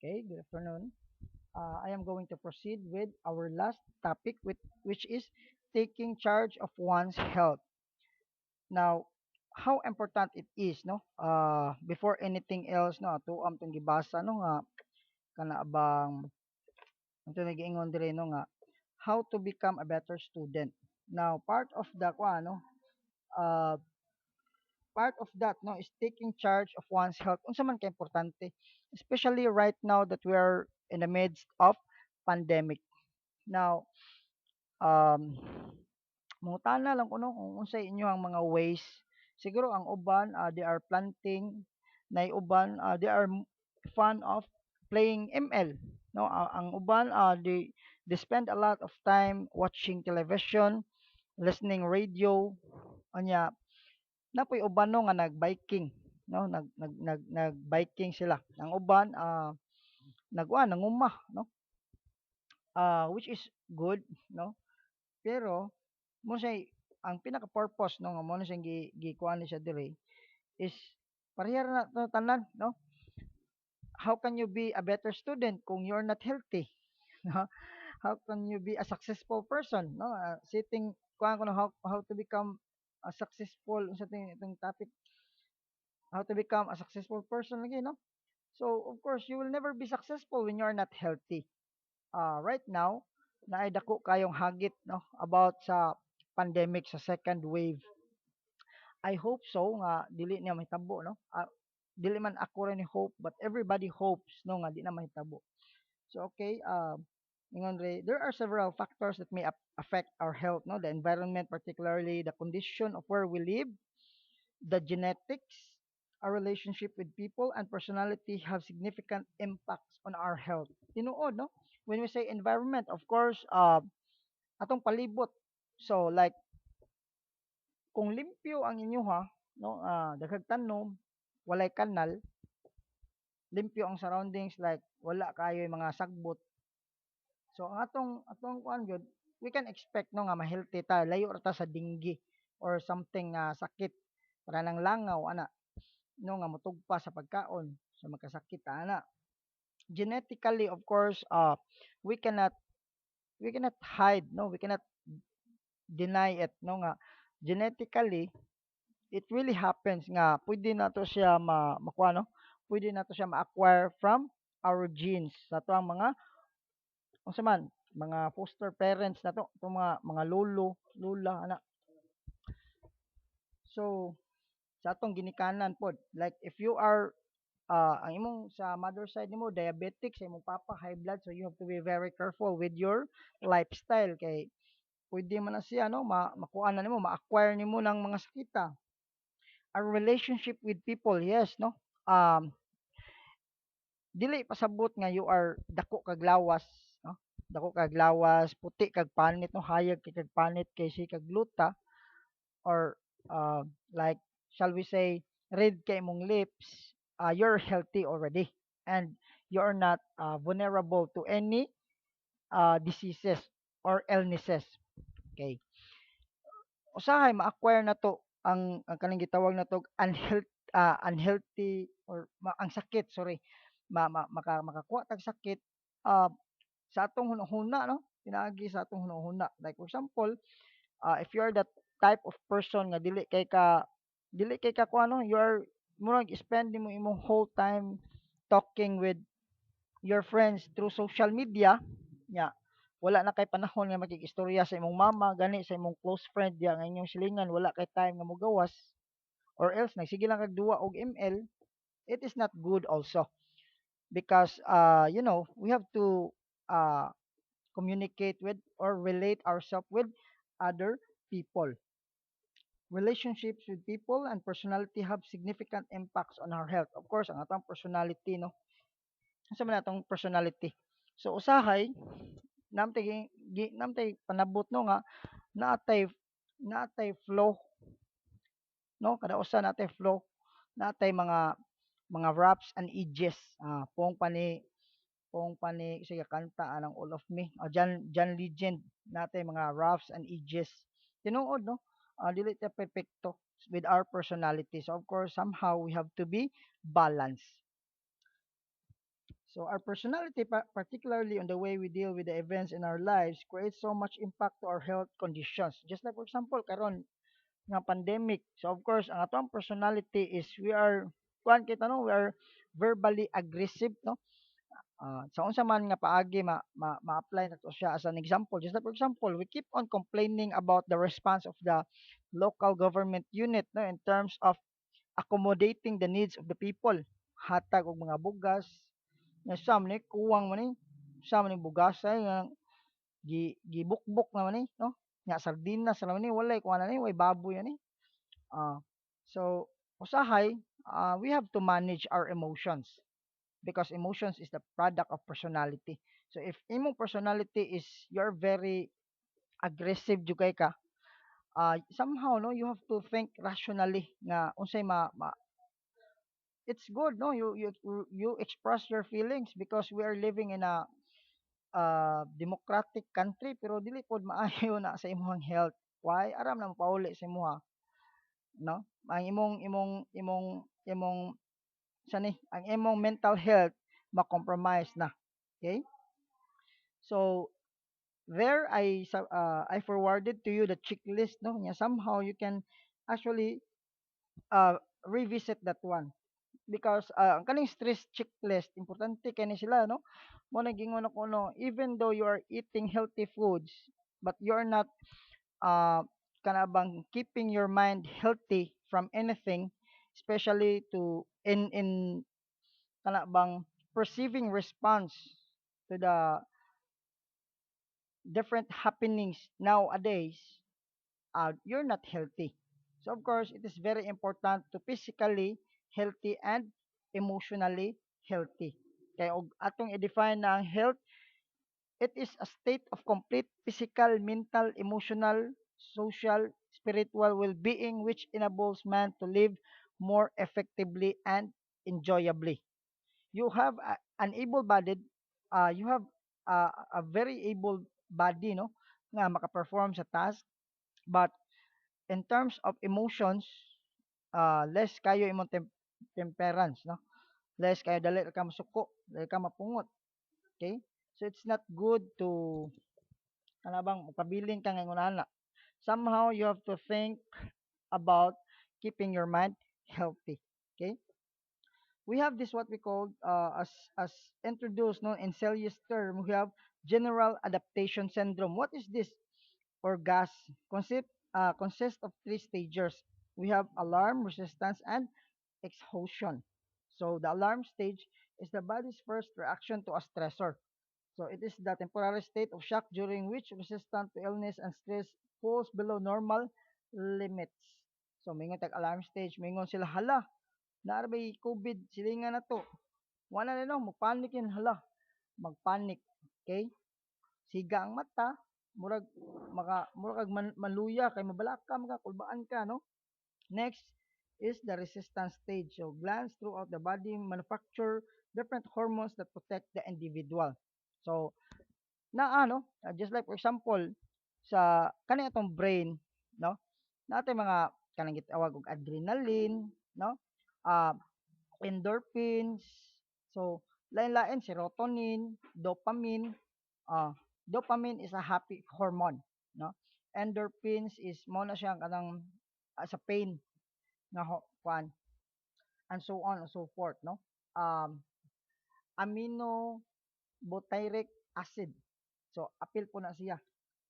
Okay, good afternoon. I am going to proceed with our last topic, which is taking charge of one's health. Now, how important it is, no? Before anything else, no, tong gibasa, no, nga, kana abang, ito nag-iingon dire, no, nga, how to become a better student. Now, uh, part of that, no, is taking charge of one's health. Unsa man ka importante, especially right now that we are in the midst of pandemic. Now, um, mangutana lang ko no kung unsay inyo ang mga ways. Siguro ang uban, they are planting, na uban, they are fond of playing ML. No, ang uban, they spend a lot of time watching television, listening radio, anya napoy uban no nga nag-biking, no, nag-biking sila. Ang uban, nanguma, no, which is good, no. Pero mo say ang pinaka-purpose no nga mo na siyang gikuan ni siya dire is parehara na to tanan, no. How can you be a better student kung you're not healthy? No? How can you be a successful person, no? Sitting kuan ko no, how to become a successful sa itong topic, how to become a successful person lagi, no. So of course you will never be successful when you're not healthy. Right now naay dako kayong hagit, no, about sa pandemic, sa second wave. I hope so nga dili niya mahitabo, no. Dili man ako rin ni hope, but everybody hopes no nga di na mahitabo. So okay, ingon re, there are several factors that may affect our health, no. The environment, particularly the condition of where we live, the genetics, our relationship with people, and personality have significant impacts on our health. Tinuod, no? When we say environment, of course, atong palibot. So like kung limpyo ang inyoha, no, daghang tanom, walay kanal, limpyo ang surroundings, like wala kayo mga sagbot. So ang atong kuan gyud, we can expect no nga ma-healthy ta, layo ra ta sa dengue or something nga sakit para nang langaw ana, no nga motugpa sa pagkaon, so magkasakit ta ana. Genetically, of course, we cannot we cannot hide, no, we cannot deny it, no nga genetically it really happens nga pwede na to siya makuha, no, pwede na to siya ma-acquire from our genes sa to ang mga unsa man mga foster parents na to, itong mga lolo lula ana. So sa atong ginikanan pod, like if you are ang imong sa mother side nimo diabetic, sa imong papa high blood, so you have to be very careful with your lifestyle kay pwede man na siya, no, makuha na nimo, ma-acquire nimo ng mga sakita. Our relationship with people, yes, no, um dili pasabot nga you are dako kag lawas, no, dako kag lawas, puti kag panit, no, hayag kag panit kay si kag luta, or like shall we say red kay imong lips, you're healthy already and you're not vulnerable to any diseases or illnesses. Okay, usahay ma-acquire na to ang kanang gitawag na to unhealthy or ang sakit, sorry, makakuha tag sakit uh, sa atong hunahuna, no, pinaagi sa atong hunahuna, like for example, if you are that type of person nga dili kay ka kuha, no, you are murag spend mo imong whole time talking with your friends through social media nya, wala na kay panahon nga makikistorya sa imong mama gani, sa imong close friend diya nga inyong silingan, wala kay time nga mogawas, or else nagsige lang kag duwa og ML. It is not good also because we have to uh communicate with or relate ourselves with other people. Relationships with people and personality have significant impacts on our health. Of course, ang atong personality, no. Unsa man atong personality? So usahay namtay panabot, no, nga naatay naatay flow, no, kada usa natay flow, natay mga raps and edges. Pong pani sige kanta anang All of Me, John Legend, natay mga raps and edges. Tinuod, no, dili ta perpekto with our personality. So of course somehow we have to be balanced. So our personality, particularly on the way we deal with the events in our lives, creates so much impact to our health conditions. Just like for example, karon nga pandemic. So of course, ang atong personality is we are kuan kita no, we are verbally aggressive no. Sa unsa man nga paagi ma-apply nato siya as an example. Just like for example, we keep on complaining about the response of the local government unit no in terms of accommodating the needs of the people. Hatag og mga bugas, nga some ni kuwang man ni, some ni bugasay nga gibukbok naman ni no. Nga sardinas naman ni walay kuha na ni, way baboy ani. Ah, so usahay, we have to manage our emotions because emotions is the product of personality. So if imong personality is you're very aggressive jugay ka, somehow no you have to think rationally nga unsay it's good no you express your feelings because we are living in a democratic country pero dili pod maayo na sa imong health. Why? Aram na mo pauli sa imuha, no? Ang imong sani, ang imong mental health ma-compromise na. Okay? So there I forwarded to you the checklist no. Nya somehow you can actually revisit that one because ang kaning stress checklist importante kani sila no. Mo nagingon ako no, even though you are eating healthy foods but you are not kana bang keeping your mind healthy from anything, especially to in kana bang perceiving response to the different happenings nowadays, you're not healthy. So of course it is very important to physically healthy and emotionally healthy. Kaya og atong i-define na ang health, it is a state of complete physical, mental, emotional, social, spiritual well-being which enables man to live more effectively and enjoyably. You have an able-bodied, you have a very able body, no, nga makaperform sa task, but in terms of emotions, less kayo imong temperance, no, less kayo dali ra ka masuko, dali ka mapungot, okay? So it's not good to ano bang mukabiling ka nga ingon somehow you have to think about keeping your mind healthy. Okay? We have this what we call as introduced no in Celsius term, we have general adaptation syndrome. What is this? Or gas consists of three stages. We have alarm, resistance, and exhaustion. So the alarm stage is the body's first reaction to a stressor. So it is the temporary state of shock during which resistance to illness and stress falls below normal limits. So mingon tag alarm stage, mingon sila hala, naarbay COVID silingan na to. Wala na no, magpanic yun hala, magpanic. Okay? Siga ang mata, murag maluya kay mabalaka makakulbaan ka no. Next is the resistance stage. So glands throughout the body manufacture different hormones that protect the individual. So na ano, just like for example, sa kani atong brain, no? Natay mga kanang gitawag og adrenaline, no? Ah, endorphins. So, lain-lain serotonin, dopamine. Dopamine is a happy hormone, no? Endorphins is mo na siya kanang sa pain nga kwan and so on and so forth, no? Um, amino butyric acid. So, apil po na siya.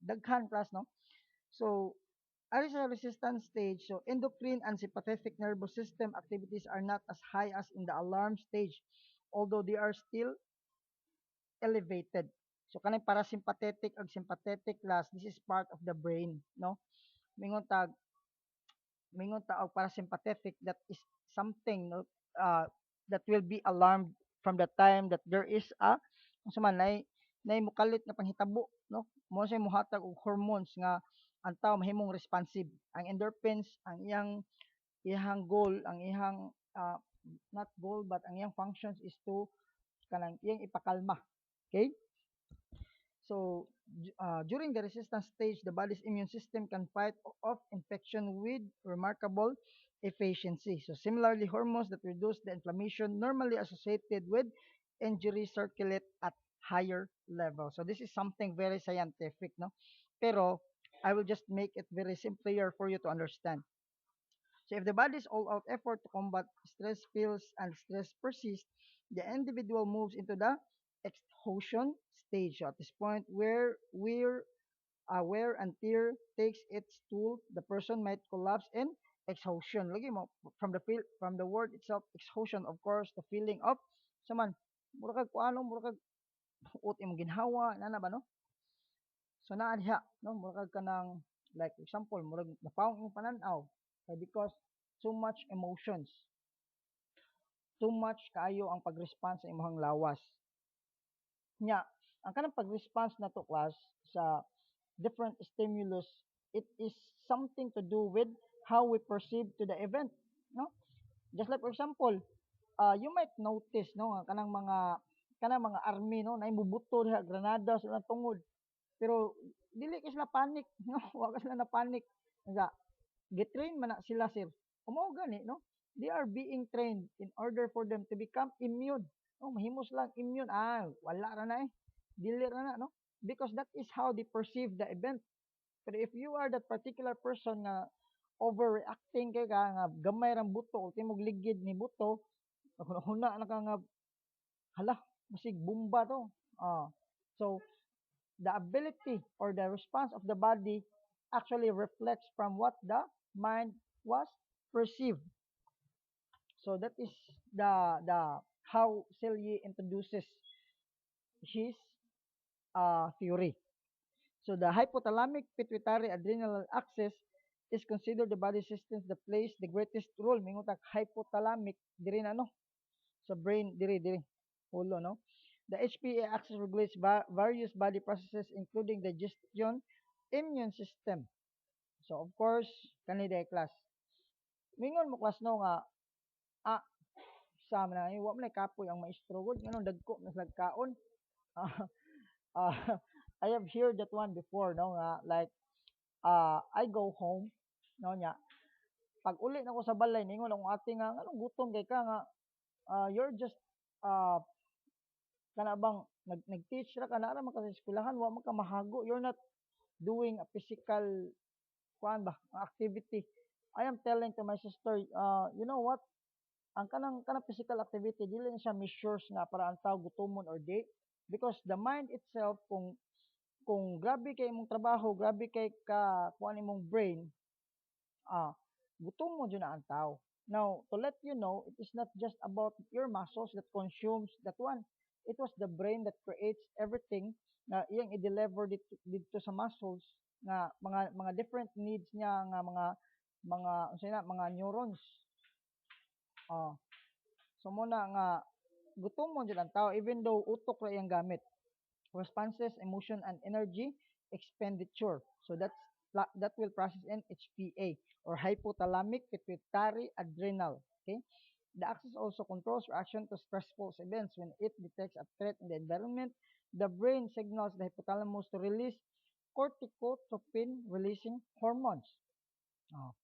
Daghan plus, no? So, as a resistance stage, so endocrine and sympathetic nervous system activities are not as high as in the alarm stage, although they are still elevated. So, kanang parasympathetic ag sympathetic class, this is part of the brain, no? Mingon tag, mingon ta og parasympathetic, that is something, no, uh, that will be alarmed from the time that there is a unsa man nay mukalit na panghitabo no mo say mohatag og hormones nga ang tao mahimong responsive. Ang endorphins ang iyang goal, ang iyang not goal but ang iyang functions is to kanang iyang ipakalma. Okay? So during the resistance stage, the body's immune system can fight off infection with remarkable efficiency. So similarly, hormones that reduce the inflammation normally associated with injury circulate at higher level. So this is something very scientific, no? Pero I will just make it very simpler for you to understand. So if the body's all-out effort to combat stress fails and stress persists, the individual moves into the exhaustion stage. So at this point, where and tear takes its toll, the person might collapse in exhaustion. Lagi mo from the word itself, exhaustion. Of course, the feeling of saman mura kag kuano, mura kag uot imong ginhawa, nana ba no? So naa diha, no? Mura kag kanang like example, murag napawong imong panan-aw because too much emotions, too much kaayo ang pag-response sa imong lawas. Nya, ang kanang pag-response na to class sa different stimulus, it is something to do with how we perceive to the event, no? Just like for example, you might notice, no, nga kanang mga army, no, na imubuto diha granada sa ilang tungod. Pero dili ka sila panic, no? Wa ka sila na panic. Nga, gitrain man na sila sir. Mao gani, no? They are being trained in order for them to become immune. No, mahimos lang immune. Ah, wala ra na eh. Dili ra na, no? Because that is how they perceive the event. Pero if you are that particular person nga overreacting kay ka nga gamay rang buto o timog ligid ni buto, huna na ka nga hala, basig bomba to. So the ability or the response of the body actually reflects from what the mind was perceived. So that is the how Selye introduces his theory. So the hypothalamic pituitary adrenal axis is considered the body systems that plays the greatest role. Mingutak hypothalamic diri na no sa brain diri ulo no. The HPA axis regulates various body processes including digestion, immune system. So of course kani day class. Mingon mo class no nga ah sa man na wa man kapoy ang maestro gud nganong dagko na kaon. uh, I have heard that one before no nga like I go home no nya pag uli na ko sa balay ningon ang ate nga anong gutom kay ka nga you're just uh, kana bang nag-teach ra ka na ra man ka sa eskwelahan wa man ka mahago, you're not doing a physical kuan ba activity. I am telling to my sister, you know what, ang kanang physical activity dili na siya measures nga para ang tao gutomon or di, because the mind itself kung grabe kay imong trabaho, grabe kay ka kuan imong brain, ah, gutom mo dyan na ang tao. Now, to let you know, it is not just about your muscles that consumes that one. It was the brain that creates everything na iyang i-deliver dito sa muscles nga mga different needs niya nga unsay na mga neurons. Ah, so mo na nga gutom mo dyan ang tao even though utok ra iyang gamit. Responses, emotion, and energy expenditure. So that will process in HPA or hypothalamic pituitary adrenal. Okay. The axis also controls reaction to stressful events. When it detects a threat in the environment, the brain signals the hypothalamus to release corticotropin releasing hormones. Oh,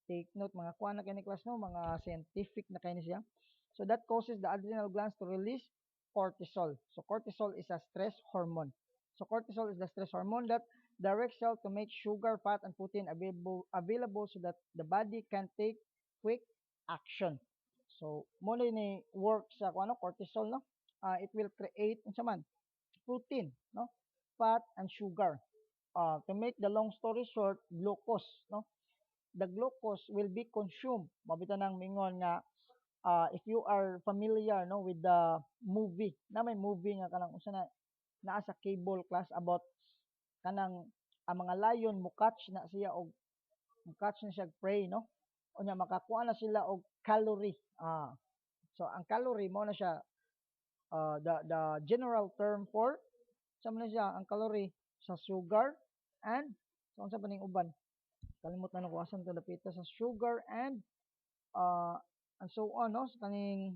take note mga kuha na kini class no, mga scientific na kayo siya. So that causes the adrenal glands to release cortisol. So cortisol is a stress hormone. So cortisol is the stress hormone that directs cell to make sugar, fat, and protein available so that the body can take quick action. So mo ni work sa ano cortisol no. It will create unsa man protein no, fat and sugar. To make the long story short, glucose no. The glucose will be consumed. Mabita nang mingon nga if you are familiar no with the movie na may movie nga kanang usa na naa sa cable class about kanang ang mga lion mo catch na siya og catch na siya prey no unya makakuha na sila og calorie so ang calorie mo na siya the general term for sa man na siya ang calorie sa sugar and sa unsa pa ning uban kalimot na ko asan to dapita sa sugar uh, and so on no sa kaning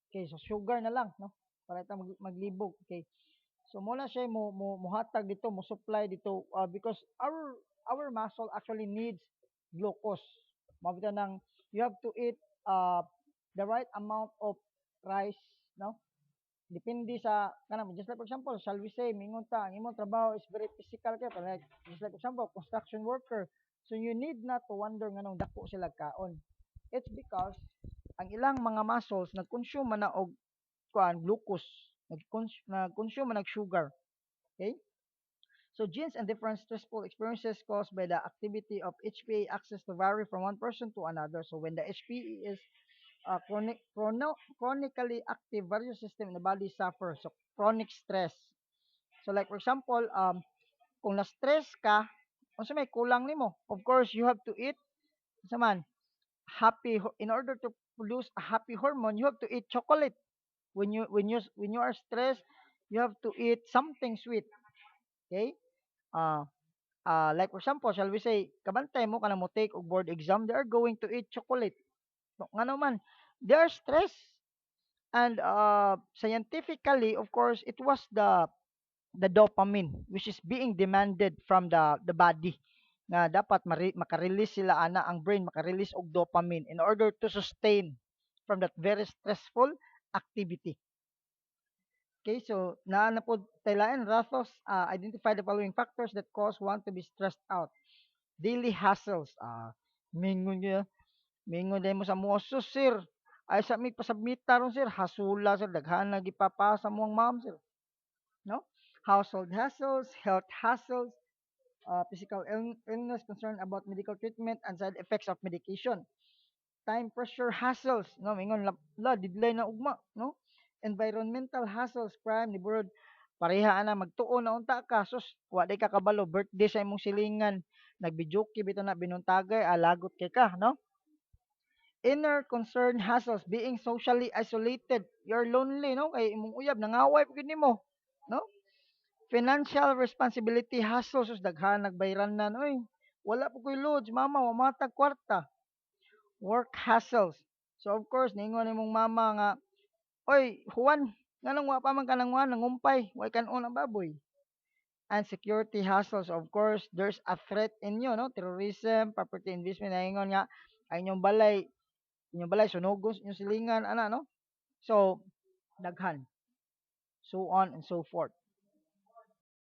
okay so sugar na lang no para ita maglibog okay so muna siya muhatag dito mo supply dito because our muscle actually needs glucose mabita nang you have to eat uh, the right amount of rice, no? Depende sa kanang just like for example, shall we say mingon ta ang imong trabaho is very physical kay like just like for example, construction worker. So you need not to wonder nganong dako sila kaon. It's because ang ilang mga muscles nag-consume man na og kuan glucose, nag-consume man og sugar. Okay? So genes and different stressful experiences caused by the activity of HPA axis to vary from one person to another. So when the HPA is chronically active, various system in the body suffer. So chronic stress. So like for example, kung na-stress ka, kung may kulang nimo, of course you have to eat sa man in order to produce a happy hormone, you have to eat chocolate. When you are stressed, you have to eat something sweet. Okay? Uh, like for example, shall we say, kabantay mo kana mo take og board exam, they are going to eat chocolate. No, nga naman, they are stressed. And scientifically, of course, it was the dopamine which is being demanded from the body nga dapat maka-release sila ana ang brain maka-release og dopamine in order to sustain from that very stressful activity. Okay, so naa na pod taylain Rathos identify the following factors that cause one to be stressed out. Daily hassles. Mingon niya, mingon dahil mo sa moso, sir. Ay sa mi pasabmita ron sir, hasula sir, daghan na gipapasa mo ang ma'am sir. No? Household hassles, health hassles, physical illness, concern about medical treatment, and side effects of medication. Time pressure hassles, no? Mingon deadline na ugma, no? Environmental hassles, crime, neighborhood, pareha na magtuon na unta ka, sus, wa day ka kabalo, birthday sa imong silingan, nagbijoki bito na binuntagay, lagot kay ka, no? Inner concern hassles, being socially isolated, you're lonely, no? Kay imong uyab, nangaway pa gid nimo, no? Financial responsibility hassles, sus, daghan nagbayran na, oy, wala po ko'y loads, mama, wamatag kwarta. Work hassles. So of course, ningon imong mama nga, oy, Juan, nganong wa pa man ka nang nangumpay, way kanon ang baboy. And security hassles, of course, there's a threat in you, no? Terrorism, property investment, naingon nga, ay inyong balay, sunugos, inyong silingan, ana, no? So, daghan, so on and so forth.